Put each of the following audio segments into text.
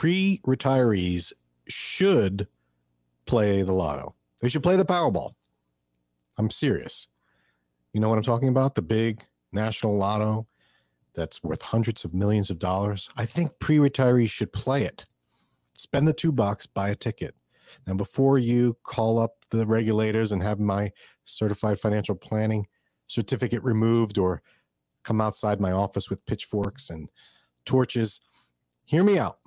pre-retirees should play the lotto. They should play the Powerball. I'm serious. You know what I'm talking about? The big national lotto that's worth hundreds of millions of dollars. I think pre-retirees should play it. Spend the $2, buy a ticket. Now, before you call up the regulators and have my certified financial planning certificate removed or come outside my office with pitchforks and torches, hear me out.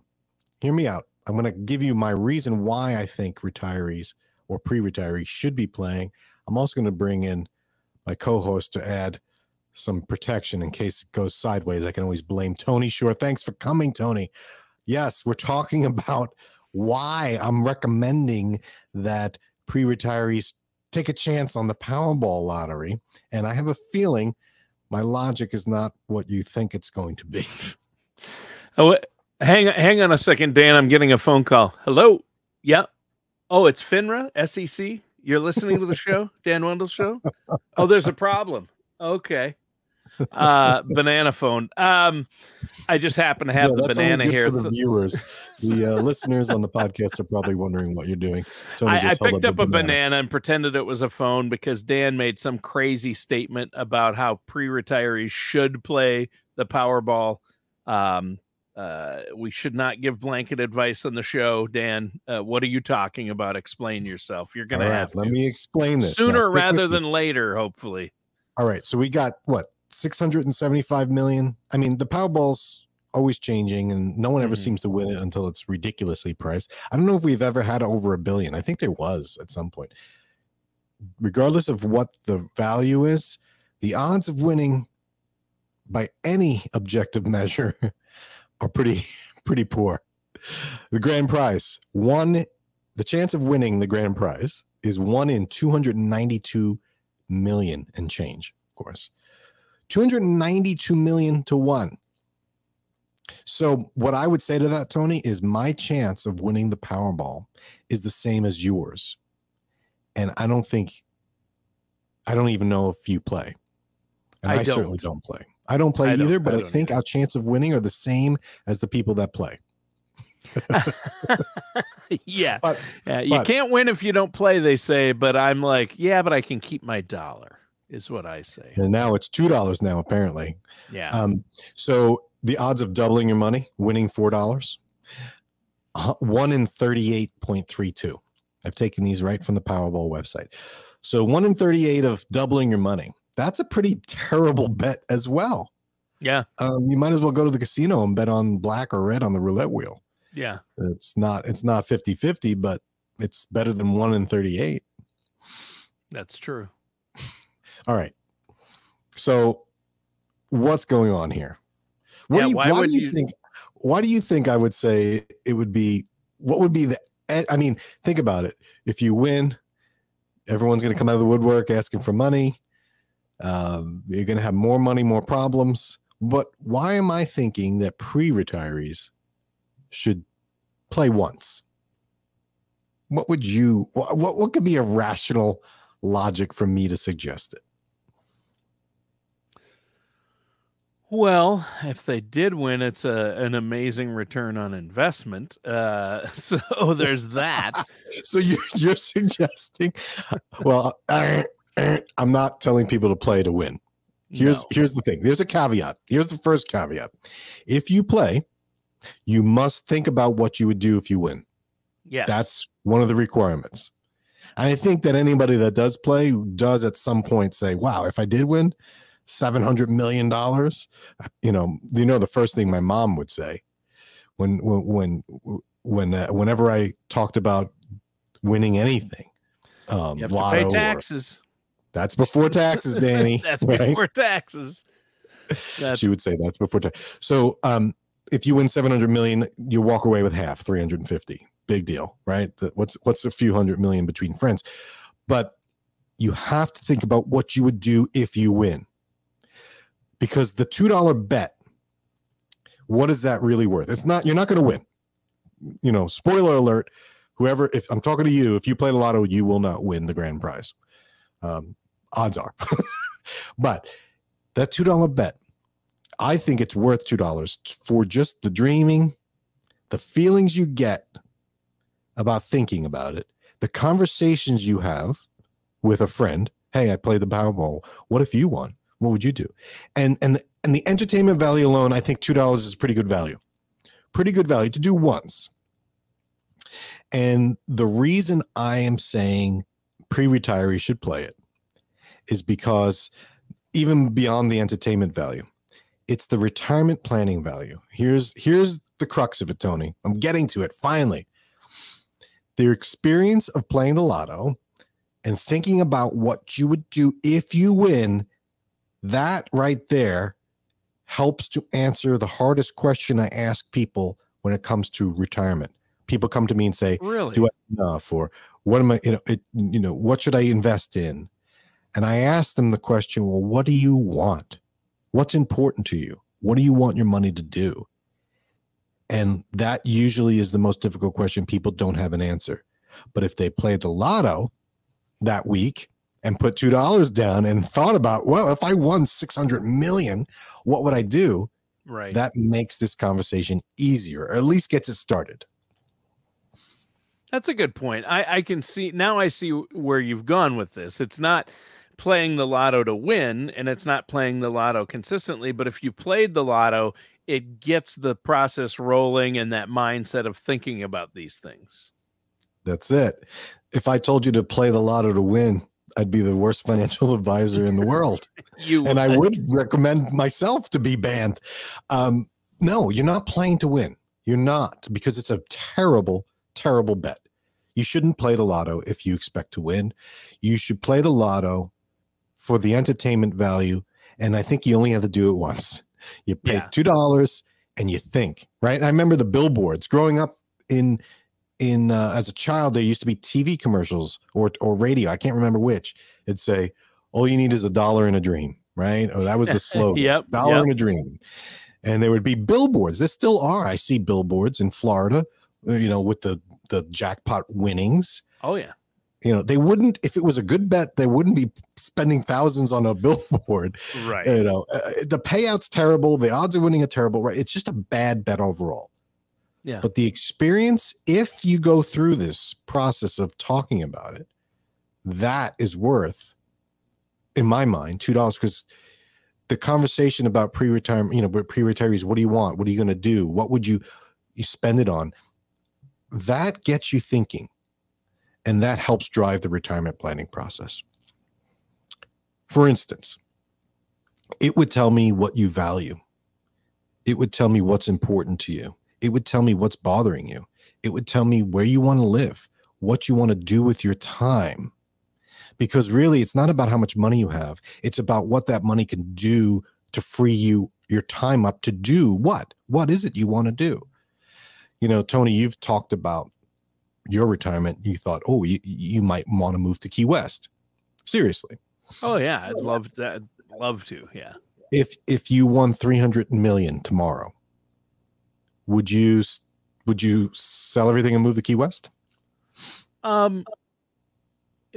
Hear me out. I'm going to give you my reason why I think retirees or pre-retirees should be playing. I'm also going to bring in my co-host to add some protection in case it goes sideways. I can always blame Tony Shore. Thanks for coming, Tony. Yes, we're talking about why I'm recommending that pre-retirees take a chance on the Powerball lottery. And I have a feeling my logic is not what you think it's going to be. Oh, hang on a second, Dan. I'm getting a phone call. Hello. Yeah. Oh, it's FINRA, SEC. You're listening to the show, Dan Wendell's show? Oh, there's a problem. Okay. Banana phone. I just happen to have the banana here. For the viewers, the listeners on the podcast are probably wondering what you're doing. I picked up a banana and pretended it was a phone because Dan made some crazy statement about how pre-retirees should play the Powerball. We should not give blanket advice on the show. Dan, what are you talking about? Explain yourself. You're going to have to. Let me explain this. Sooner rather than later, hopefully. All right. So we got, what, 675 million? I mean, the Powerball's always changing, and no one ever seems to win it until it's ridiculously priced. I don't know if we've ever had over $1 billion. I think there was at some point. Regardless of what the value is, the odds of winning by any objective measure are pretty poor. The grand prize, the chance of winning the grand prize is 1 in 292 million and change, of course. 292 million to 1. So what I would say to that, Tony, is my chance of winning the Powerball is the same as yours. And I don't even know if you play. And I certainly don't play. I don't play either, but I think our chance of winning are the same as the people that play. Yeah. You can't win if you don't play, they say, but I'm like, yeah, but I can keep my dollar, is what I say. And now it's $2 now, apparently. Yeah. So the odds of doubling your money, winning $4, 1 in 38.32. I've taken these right from the Powerball website. So 1 in 38 of doubling your money. That's a pretty terrible bet as well. Yeah. You might as well go to the casino and bet on black or red on the roulette wheel. Yeah. It's not 50-50, but it's better than 1 in 38. That's true. All right. So what's going on here? Why do you think I would say it would be, what would be I mean, think about it. If you win, everyone's going to come out of the woodwork asking for money. You're going to have more money, more problems. But why am I thinking that pre-retirees should play once? What could be a rational logic for me to suggest it? Well, if they did win, it's an amazing return on investment. So there's that. So you're suggesting, well, I'm not telling people to play to win. Here's the thing. There's a caveat. Here's the first caveat. If you play, you must think about what you would do if you win. Yes. That's one of the requirements. And I think that anybody that does play does at some point say, wow, if I did win $700 million, the first thing my mom would say whenever I talked about winning anything, you have to pay taxes. That's before taxes, Danny. That's before taxes. She would say that's before tax. So if you win 700 million, you walk away with half, 350. Big deal, right? What's a few hundred million between friends? But you have to think about what you would do if you win. Because the $2 bet, what is that really worth? You're not going to win. Spoiler alert, if I'm talking to you, if you play the lotto, you will not win the grand prize. Odds are. But that $2 bet, I think it's worth $2 for just the dreaming, the feelings you get about thinking about it, the conversations you have with a friend. Hey, I played the Powerball. What if you won? What would you do? And the entertainment value alone, I think $2 is pretty good value. Pretty good value to do once. And the reason I am saying pre-retirees should play it is because even beyond the entertainment value, it's the retirement planning value. Here's the crux of it, Tony. I'm getting to it finally. Their experience of playing the lotto and thinking about what you would do if you win, that right there helps to answer the hardest question I ask people when it comes to retirement. People come to me and say, really? Do I have enough? Or what am I, what should I invest in? And I ask them the question, well, what do you want? What's important to you? What do you want your money to do? And that usually is the most difficult question. People don't have an answer. But if they played the lotto that week and put $2 down and thought about, well, if I won 600 million, what would I do? Right. That makes this conversation easier, or at least gets it started. That's a good point. I can see now. I see where you've gone with this. It's not playing the lotto to win, and it's not playing the lotto consistently. But if you played the lotto, it gets the process rolling and that mindset of thinking about these things. That's it. If I told you to play the lotto to win, I'd be the worst financial advisor in the world. And I would recommend myself to be banned. No, you're not playing to win. You're not, because it's a terrible, terrible bet. You shouldn't play the lotto if you expect to win. You should play the lotto for the entertainment value. And I think you only have to do it once. You pay $2 and you think, right? And I remember the billboards growing up in as a child. There used to be TV commercials or radio. I can't remember which. It'd say, all you need is $1 in a dream, right? Or that was the slogan. Yep, $1 in a dream. And there would be billboards. There still are. I see billboards in Florida, with the jackpot winnings. Oh yeah. They wouldn't, if it was a good bet, they wouldn't be spending thousands on a billboard. Right. The payout's terrible. The odds of winning are terrible, right? It's just a bad bet overall. Yeah. But the experience, if you go through this process of talking about it, that is worth, in my mind, $2, because the conversation about pre-retirement, pre-retirees, what do you want? What are you going to do? What would you spend it on? That gets you thinking. And that helps drive the retirement planning process. For instance, it would tell me what you value. It would tell me what's important to you. It would tell me what's bothering you. It would tell me where you want to live, what you want to do with your time. Because really, it's not about how much money you have. It's about what that money can do to free your time up to do what? What is it you want to do? Tony, you've talked about your retirement. You thought, oh, you might want to move to Key West. Seriously. Oh yeah, I'd love that. Love to. Yeah. If you won 300 million tomorrow, would you sell everything and move to Key West? If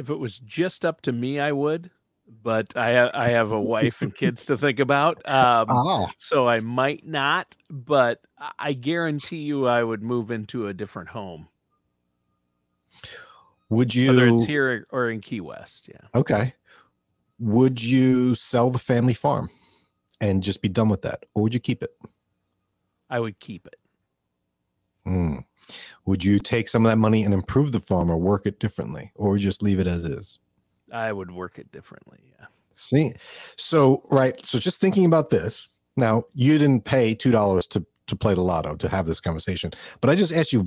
it was just up to me, I would, but I have a wife and kids to think about. So I might not, but I guarantee you I would move into a different home. Would you? Whether it's here or in Key West, yeah. Okay. Would you sell the family farm and just be done with that? Or would you keep it? I would keep it. Would you take some of that money and improve the farm or work it differently? Or just leave it as is? I would work it differently, yeah. See? So just thinking about this. Now, you didn't pay $2 to play the lotto to have this conversation, but I just asked you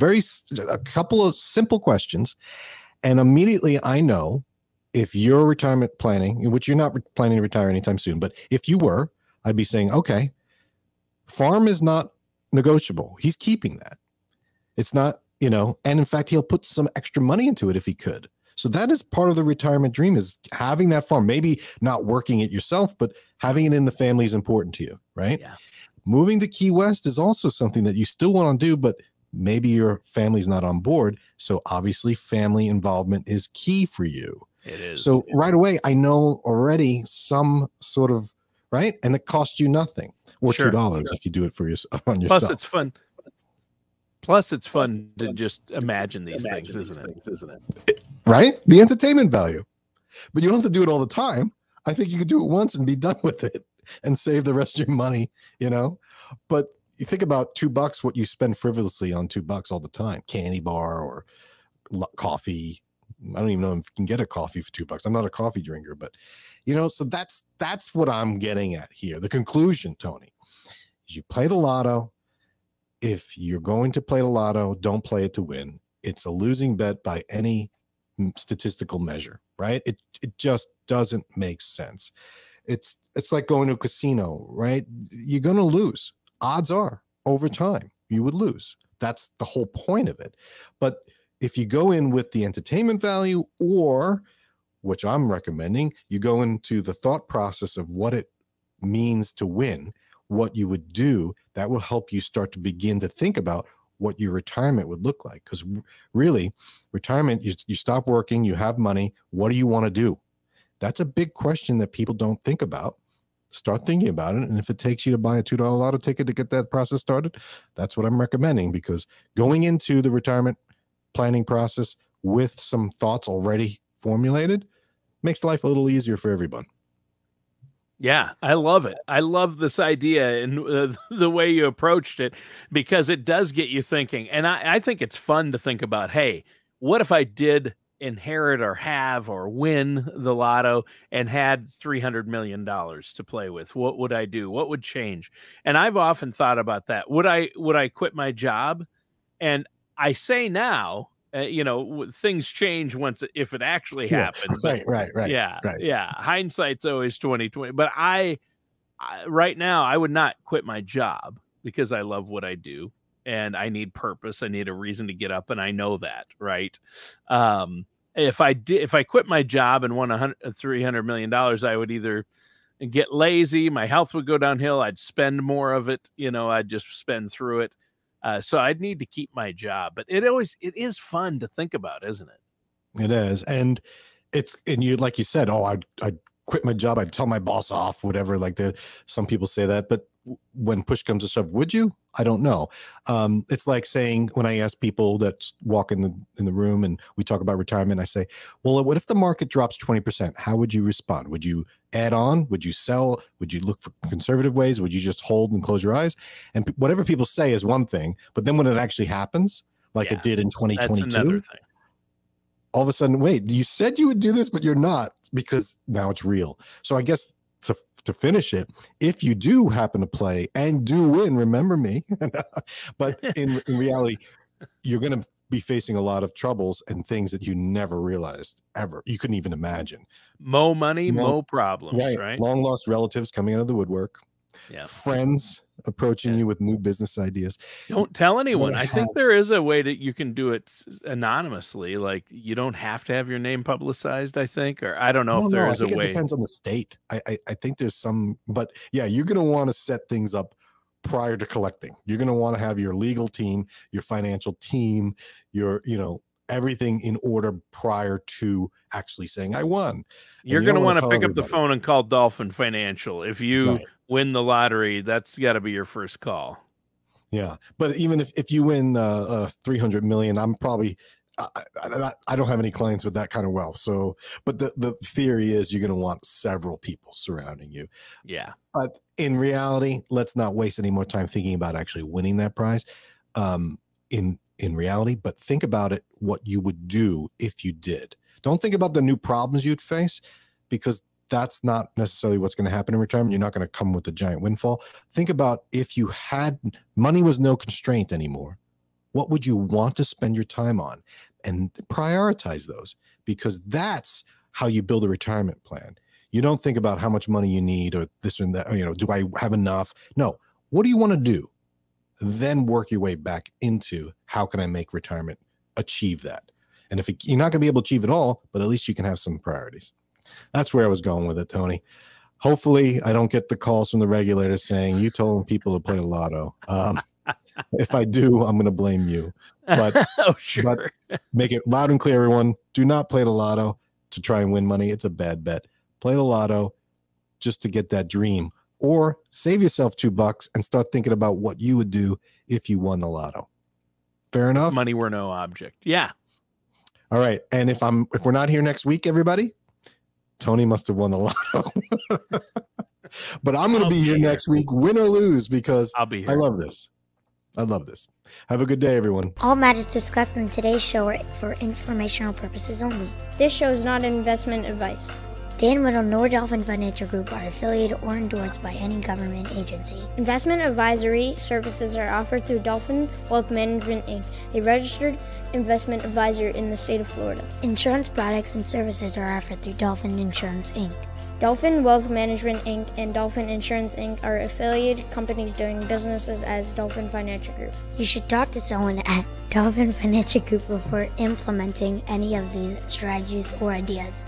a couple of simple questions, and immediately I know if you're retirement planning, which you're not planning to retire anytime soon, but if you were, I'd be saying, okay, farm is not negotiable. He's keeping that. It's not, and in fact, he'll put some extra money into it if he could. So that is part of the retirement dream, is having that farm, maybe not working it yourself, but having it in the family is important to you, right? Yeah. Moving to Key West is also something that you still want to do, but maybe your family's not on board. So obviously family involvement is key for you. It is. So right away, I know already some sort of, right? And it costs you nothing, or $2 if you do it for on yourself. Plus it's fun. Plus, it's fun to just imagine these things, isn't it? Right? The entertainment value. But you don't have to do it all the time. I think you could do it once and be done with it and save the rest of your money, But you think about $2, what you spend frivolously on $2 all the time, candy bar or coffee. I don't even know if you can get a coffee for $2. I'm not a coffee drinker, but so that's what I'm getting at here. The conclusion, Tony, is you play the lotto. If you're going to play the lotto, don't play it to win. It's a losing bet by any statistical measure, right? It just doesn't make sense. It's like going to a casino, right? You're going to lose. Odds are over time you would lose. That's the whole point of it. But if you go in with the entertainment value, or which I'm recommending, you go into the thought process of what it means to win, what you would do, that will help you start to begin to think about what your retirement would look like. Because really, retirement, you stop working, you have money. What do you want to do? That's a big question that people don't think about. Start thinking about it. And if it takes you to buy a $2 lotto ticket to get that process started, that's what I'm recommending, because going into the retirement planning process with some thoughts already formulated makes life a little easier for everyone. Yeah, I love it. I love this idea and the way you approached it, because it does get you thinking. And I think it's fun to think about, hey, what if I did inherit or have or win the lotto and had $300 million to play with? What would I do? What would change? And I've often thought about that. Would I quit my job? And I say now, things change if it actually happens. Right. Yeah. Hindsight's always 20/20. But I right now, I would not quit my job, because I love what I do and I need purpose. I need a reason to get up, and I know that, right? If I quit my job and won $300 million, I would either get lazy, my health would go downhill, I'd spend more of it, I'd just spend through it. So I'd need to keep my job, but it is fun to think about, isn't it? It is. And you, like you said, I'd quit my job. I'd tell my boss off, whatever. Like some people say that, but when push comes to shove, would you? I don't know. It's like saying, when I ask people that walk in the room and we talk about retirement, I say, well, what if the market drops 20%? How would you respond? Would you add on? Would you sell? Would you look for conservative ways? Would you just hold and close your eyes? And whatever people say is one thing, but then when it actually happens, like it did in 2022, that's another thing. All of a sudden, wait, you said you would do this, but you're not, because now it's real. So I guess to finish it, if you do happen to play and do win, remember me. But in reality, you're going to be facing a lot of troubles and things that you never realized ever. You couldn't even imagine. Mo money, mo problems, right? Long lost relatives coming out of the woodwork. Yeah. Friends approaching you with new business ideas. Don't tell anyone. I think there is a way that you can do it anonymously. Like, you don't have to have your name publicized, I think, or I don't know if there is a way. It depends on the state. I think there's some, but yeah, you're going to want to set things up prior to collecting. You're going to want to have your legal team, your financial team, your, everything in order prior to actually saying I won. You're going to want to pick up the phone and call Dolphin Financial. If you win the lottery, that's got to be your first call. Yeah. But even if you win 300 million, I'm probably, I don't have any clients with that kind of wealth. So, but the theory is you're going to want several people surrounding you. Yeah. But in reality, let's not waste any more time thinking about actually winning that prize. In reality, but think about it, what you would do if you did. Don't think about the new problems you'd face, because that's not necessarily what's going to happen in retirement. You're not going to come with a giant windfall. Think about if you had money was no constraint anymore, what would you want to spend your time on? And prioritize those, because that's how you build a retirement plan. You don't think about how much money you need or this and that, or, do I have enough? No. What do you want to do? Then work your way back into how can I make retirement achieve that? And if you're not going to be able to achieve it all, but at least you can have some priorities. That's where I was going with it, Tony. Hopefully I don't get the calls from the regulators saying you told people to play the lotto. If I do, I'm going to blame you. But, sure. But make it loud and clear, everyone. Do not play the lotto to try and win money. It's a bad bet. Play the lotto just to get that dream. Or save yourself $2 and start thinking about what you would do if you won the lotto. Fair enough. Money were no object. Yeah. All right. And if we're not here next week, everybody, Tony must have won the lotto. But I'm going to be here next week, win or lose, because I'll be here. I love this. I love this. Have a good day, everyone. All matters discussed in today's show are for informational purposes only. This show is not investment advice. Dan Riddle nor Dolphin Financial Group are affiliated or endorsed by any government agency. Investment advisory services are offered through Dolphin Wealth Management, Inc., a registered investment advisor in the state of Florida. Insurance products and services are offered through Dolphin Insurance, Inc. Dolphin Wealth Management, Inc. and Dolphin Insurance, Inc. are affiliated companies doing businesses as Dolphin Financial Group. You should talk to someone at Dolphin Financial Group before implementing any of these strategies or ideas.